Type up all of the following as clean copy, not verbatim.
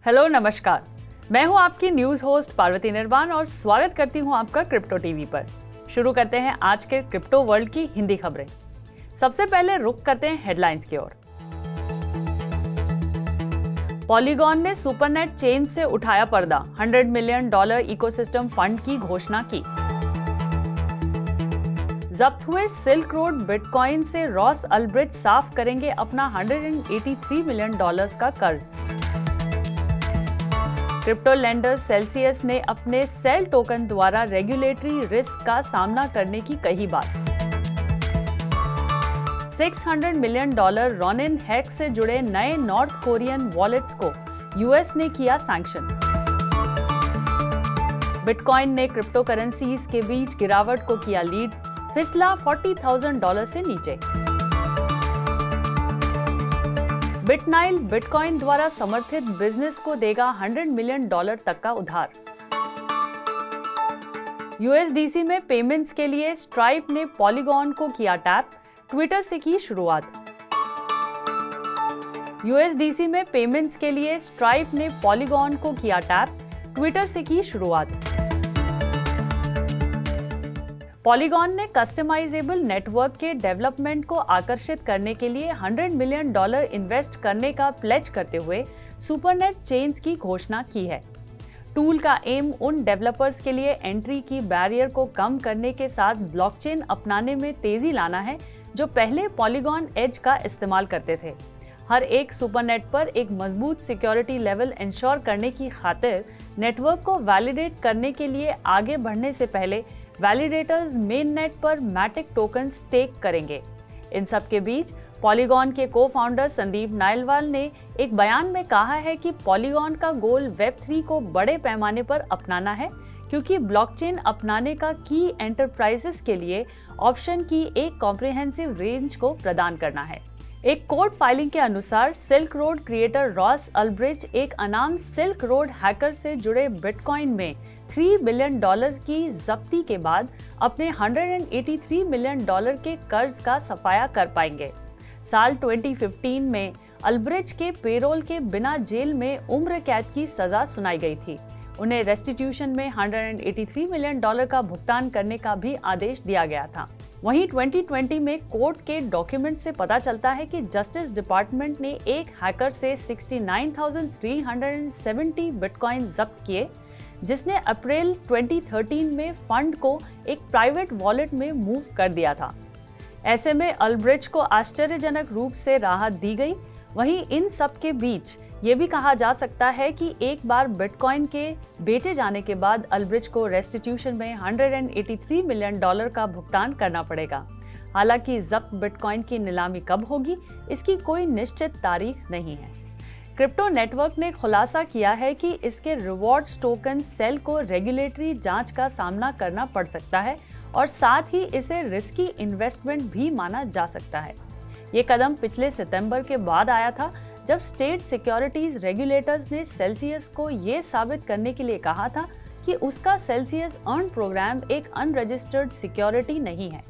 Hello नमस्कार, मैं हूं आपकी न्यूज होस्ट पार्वती निर्वाण और स्वागत करती हूं आपका क्रिप्टो टीवी पर। शुरू करते हैं आज के क्रिप्टो वर्ल्ड की हिंदी खबरें। सबसे पहले रुख करते हैं हेडलाइंस की ओर। पॉलीगॉन ने सुपरनेट चेन से उठाया पर्दा, $100 मिलियन इकोसिस्टम फंड की घोषणा की। जब्त हुए सिल्क रोड बिटकॉइन से रॉस अल्ब्रिज साफ करेंगे अपना $183 मिलियन का कर्ज। क्रिप्टो लेंडर सेल्सियस ने अपने सेल टोकन द्वारा रेगुलेटरी रिस्क का सामना करने की कही बात। $600 मिलियन रॉनिन हैक से जुड़े नए नॉर्थ कोरियन वॉलेट्स को यूएस ने किया सैंक्शन। बिटकॉइन ने क्रिप्टो करेंसीज के बीच गिरावट को किया लीड, फिसला $40,000 से नीचे। बिटनाइल बिटकॉइन द्वारा समर्थित बिजनेस को देगा $100 मिलियन तक का उधार। यूएसडीसी में पेमेंट्स के लिए स्ट्राइप ने पॉलीगॉन को किया टैप, ट्विटर से की शुरुआत। यूएसडीसी में पेमेंट्स के लिए स्ट्राइप ने पॉलीगॉन को किया टैप, ट्विटर से की शुरुआत। पॉलीगॉन ने कस्टमाइजेबल नेटवर्क के डेवलपमेंट को आकर्षित करने के लिए $100 मिलियन इन्वेस्ट करने का प्लेज करते हुए सुपरनेट चेन्स की घोषणा की है। टूल का एम उन डेवलपर्स के लिए एंट्री की बैरियर को कम करने के साथ ब्लॉकचेन अपनाने में तेजी लाना है, जो पहले पॉलीगॉन एज का इस्तेमाल करते थे। हर एक सुपरनेट पर एक मजबूत सिक्योरिटी लेवल इंश्योर करने की खातिर नेटवर्क को वैलिडेट करने के लिए आगे बढ़ने से पहले वैलिडेटर्स मेन नेट पर मैटिक टोकन स्टेक करेंगे। इन सब के बीच पॉलीगॉन के को-फाउंडर संदीप नायलवाल ने एक बयान में कहा है कि पॉलीगॉन का गोल वेब3 को बड़े पैमाने पर अपनाना है, क्योंकि ब्लॉकचेन अपनाने का की एंटरप्राइजेस के लिए ऑप्शन की एक कॉम्प्रिहेंसिव रेंज को प्रदान करना है। एक कोर्ट फाइलिंग के अनुसार सिल्क रोड क्रिएटर रॉस अल्ब्रिज एक अनाम सिल्क रोड हैकर से जुड़े बिटकॉइन में $3 बिलियन की जब्ती के बाद अपने $183 मिलियन के कर्ज का सफाया कर पाएंगे। साल 2015 में अल्ब्रिज के पेरोल के बिना जेल में उम्र कैद की सजा सुनाई गई थी। उन्हें रेस्टिट्यूशन में $183 मिलियन का भुगतान करने का भी आदेश दिया गया था। वहीं 2020 में कोर्ट के डॉक्यूमेंट से पता चलता है कि जस्टिस डिपार्टमेंट ने एक हैकर से 69,370 बिटकॉइन जब्त किए, जिसने अप्रैल 2013 में फंड को एक प्राइवेट वॉलेट में मूव कर दिया था। ऐसे में अल्ब्रिज को आश्चर्यजनक रूप से राहत दी गई। वहीं इन सब के बीच ये भी कहा जा सकता है कि एक बार बिटकॉइन के बेचे जाने के बाद अल्ब्रिज को रेस्टिट्यूशन में $183 मिलियन का भुगतान करना पड़ेगा। हालांकि जब्त बिटकॉइन की नीलामी कब होगी, इसकी कोई निश्चित तारीख नहीं है। क्रिप्टो नेटवर्क ने खुलासा किया है कि इसके रिवॉर्ड्स टोकन सेल को रेगुलेटरी जांच का सामना करना पड़ सकता है और साथ ही इसे रिस्की इन्वेस्टमेंट भी माना जा सकता है। ये कदम पिछले सितंबर के बाद आया था, जब स्टेट सिक्योरिटीज रेगुलेटर्स ने सेल्सियस को ये साबित करने के लिए कहा था कि उसका सेल्सियस अर्न प्रोग्राम एक अनरजिस्टर्ड सिक्योरिटी नहीं है।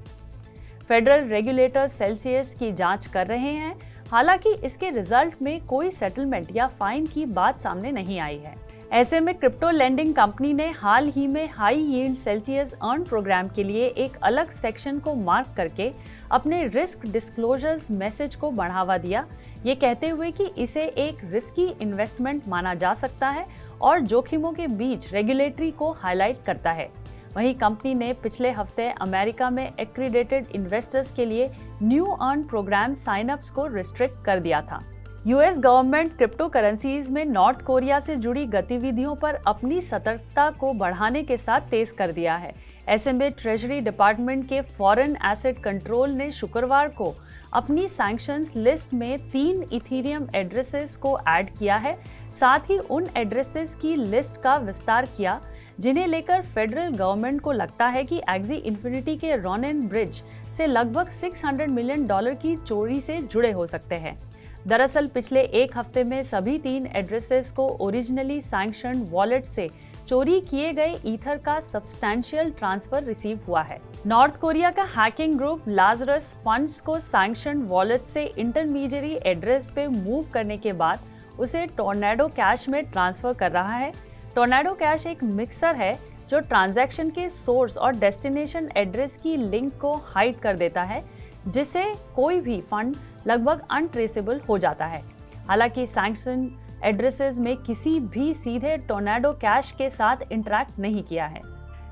फेडरल रेगुलेटर्स सेल्सियस की जांच कर रहे हैं, हालांकि इसके रिजल्ट में कोई सेटलमेंट या फाइन की बात सामने नहीं आई है। ऐसे में क्रिप्टो लेंडिंग कंपनी ने हाल ही में high yield Celsius earn programme के लिए एक अलग सेक्शन को मार्क करके अपने रिस्क डिस्क्लोजर्स मैसेज को बढ़ावा दिया, ये कहते हुए कि इसे एक रिस्की इन्वेस्टमेंट माना जा सकता है और जोखिमों के बीच रेगुलेटरी को हाईलाइट करता है। वहीं कंपनी ने पिछले हफ्ते अमेरिका में एक्रीडेटेड इन्वेस्टर्स के लिए न्यू अर्न प्रोग्राम साइनअप्स को रिस्ट्रिक्ट कर दिया था। यूएस गवर्नमेंट क्रिप्टो करेंसीज में नॉर्थ कोरिया से जुड़ी गतिविधियों पर अपनी सतर्कता को बढ़ाने के साथ तेज कर दिया है। ऐसे में ट्रेजरी डिपार्टमेंट के फॉरेन एसेट कंट्रोल ने शुक्रवार को अपनी सैंक्शंस लिस्ट में 3 इथेरियम एड्रेसेस को ऐड किया है। साथ ही उन एड्रेसेस की लिस्ट का विस्तार किया जिन्हें लेकर फेडरल गवर्नमेंट को लगता है कि एक्सी इन्फिनिटी के रॉनिन ब्रिज से लगभग $600 मिलियन की चोरी से जुड़े हो सकते हैं। दरअसल पिछले एक हफ्ते में सभी 3 एड्रेसेस को ओरिजिनली सैंक्शन्ड वॉलेट से चोरी किए गए ईथर का सब्सटैंशियल ट्रांसफर रिसीव हुआ है। नॉर्थ कोरिया का हैकिंग ग्रुप लाजरस फंड्स को सैंक्शन्ड वॉलेट से इंटरमीडियरी एड्रेस पे मूव करने के बाद उसे टोर्नेडो कैश में ट्रांसफर कर रहा है। टोर्नेडो कैश एक मिक्सर है जो ट्रांजैक्शन के सोर्स और डेस्टिनेशन एड्रेस की लिंक को हाइड कर देता है, जिससे कोई भी फंड लगभग अनट्रेसेबल हो जाता है। हालांकि सैंक्शन एड्रेसेस में किसी भी सीधे टोर्नेडो कैश के साथ इंटरैक्ट नहीं किया है।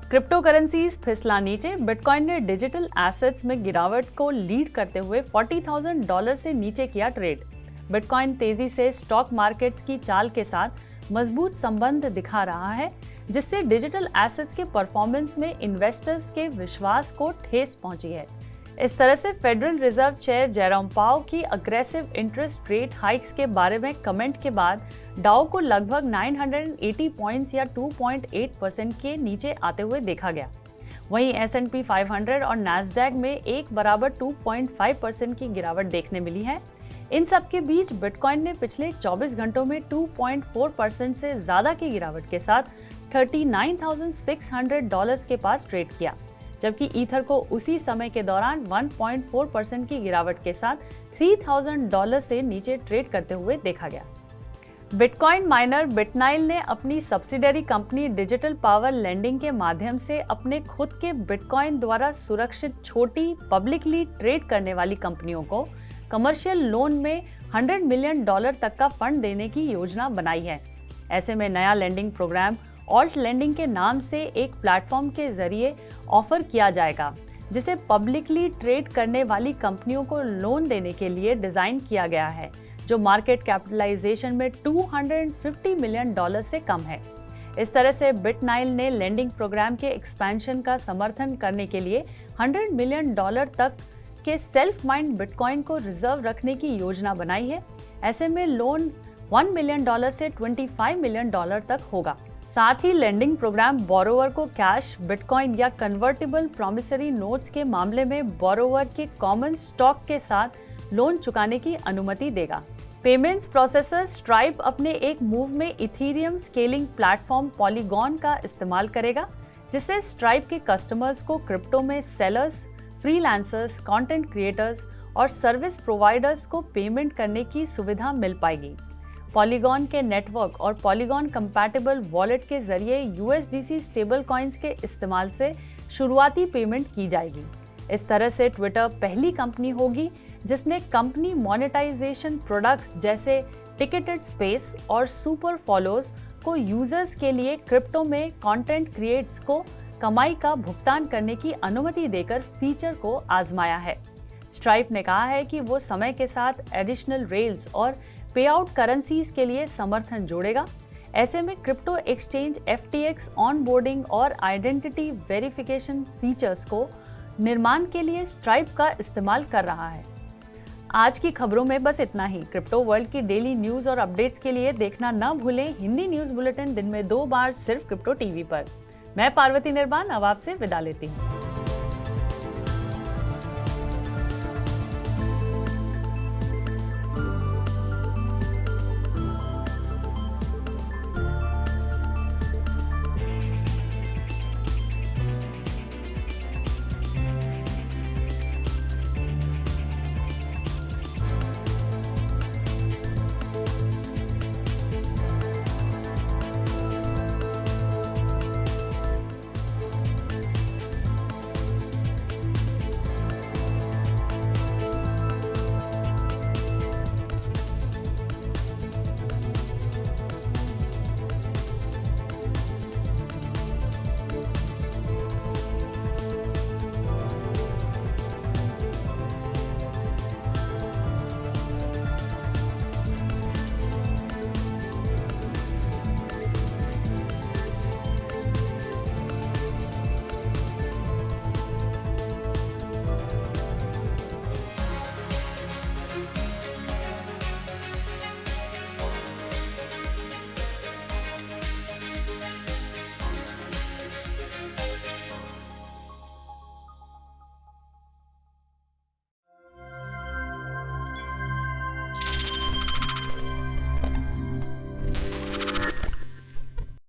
क्रिप्टो करेंसीज फिसला नीचे, बिटकॉइन ने डिजिटल एसेट्स में गिरावट को लीड करते हुए $40,000 से नीचे किया ट्रेड। बिटकॉइन तेजी से स्टॉक मार्केट्स की चाल के साथ मजबूत संबंध दिखा रहा है, जिससे डिजिटल एसेट्स के परफॉर्मेंस में इन्वेस्टर्स के विश्वास को ठेस पहुंची है। इस तरह से federal reserve chair Jerome Powell की अग्रेसिव इंटरेस्ट रेट हाइक्स के बारे में कमेंट के बाद डाउ को लगभग 980 पॉइंट्स या 2.8% के नीचे आते हुए देखा गया। वहीं S&P 500 और नैस्डैक में एक बराबर 2.5% की गिरावट देखने मिली है। इन सब के बीच बिटकॉइन ने पिछले 24 घंटों में 2.4% से ज्यादा की गिरावट के साथ $39,600 के पास ट्रेड किया, जबकि ईथर को उसी समय के दौरान 1.4% की गिरावट के साथ $3,000 से नीचे ट्रेड करते हुए देखा गया। बिटकॉइन माइनर बिटनाइल ने अपनी subsidiary company digital power lending के माध्यम से अपने खुद के बिटकॉइन द्वारा सुरक्षित छोटी पब्लिकली ट्रेड करने वाली कंपनियों को कमर्शियल लोन में $100 मिलियन तक का फंड देने की योजना बनाई है। ऐसे में नया लेंडिंग प्रोग्राम ऑल्ट लेंडिंग के नाम से एक प्लेटफॉर्म के जरिए ऑफर किया जाएगा, जिसे पब्लिकली ट्रेड करने वाली कंपनियों को लोन देने के लिए डिजाइन किया गया है, जो मार्केट कैपिटलाइजेशन में $250 मिलियन से कम है। इस तरह से बिटनाइल ने लेंडिंग प्रोग्राम के एक्सपेंशन का समर्थन करने के लिए $100 मिलियन तक के सेल्फ माइंड बिटकॉइन को रिजर्व रखने की योजना बनाई है। ऐसे में लोन $1 मिलियन से $25 मिलियन तक होगा। साथ ही लेंडिंग प्रोग्राम बोरोवर को कैश, बिटकॉइन या कन्वर्टेबल प्रॉमिसरी नोट्स के मामले में बोरोवर के कॉमन स्टॉक के साथ लोन चुकाने की अनुमति देगा। पेमेंट्स प्रोसेसर स्ट्राइप अपने एक मूव में इथेरियम स्केलिंग प्लेटफॉर्म पॉलीगॉन का इस्तेमाल करेगा, जिससे स्ट्राइप के कस्टमर्स को क्रिप्टो में सेलर्स, फ्रीलांसर्स, कंटेंट क्रिएटर्स और सर्विस प्रोवाइडर्स को पेमेंट करने की सुविधा मिल पाएगी। पॉलीगॉन के नेटवर्क और पॉलीगॉन कंपैटिबल वॉलेट के जरिए USDC स्टेबल कॉइन्स के इस्तेमाल से शुरुआती पेमेंट की जाएगी। इस तरह से ट्विटर पहली कंपनी होगी जिसने कंपनी मोनेटाइजेशन प्रोडक्ट्स जैसे टिकेटेड स्पेस और सुपर फॉलोअर्स को यूजर्स के लिए क्रिप्टो में कंटेंट क्रिएटर्स को कमाई का भुगतान करने की अनुमति देकर फीचर को आजमाया है। स्ट्राइप ने कहा है कि वो समय के साथ एडिशनल रेल्स और पे आउट करेंसीज के लिए समर्थन जोड़ेगा। ऐसे में क्रिप्टो एक्सचेंज FTX ऑनबोर्डिंग और आइडेंटिटी वेरिफिकेशन फीचर्स को निर्माण के लिए स्ट्राइप का इस्तेमाल कर रहा है। आज की खबरों में बस इतना ही। क्रिप्टो वर्ल्ड की डेली न्यूज और अपडेट्स के लिए देखना न भूलें हिंदी न्यूज बुलेटिन दिन में 2 बार सिर्फ क्रिप्टो टीवी पर। मैं पार्वती निर्वाण अब आपसे विदा लेती हूँ।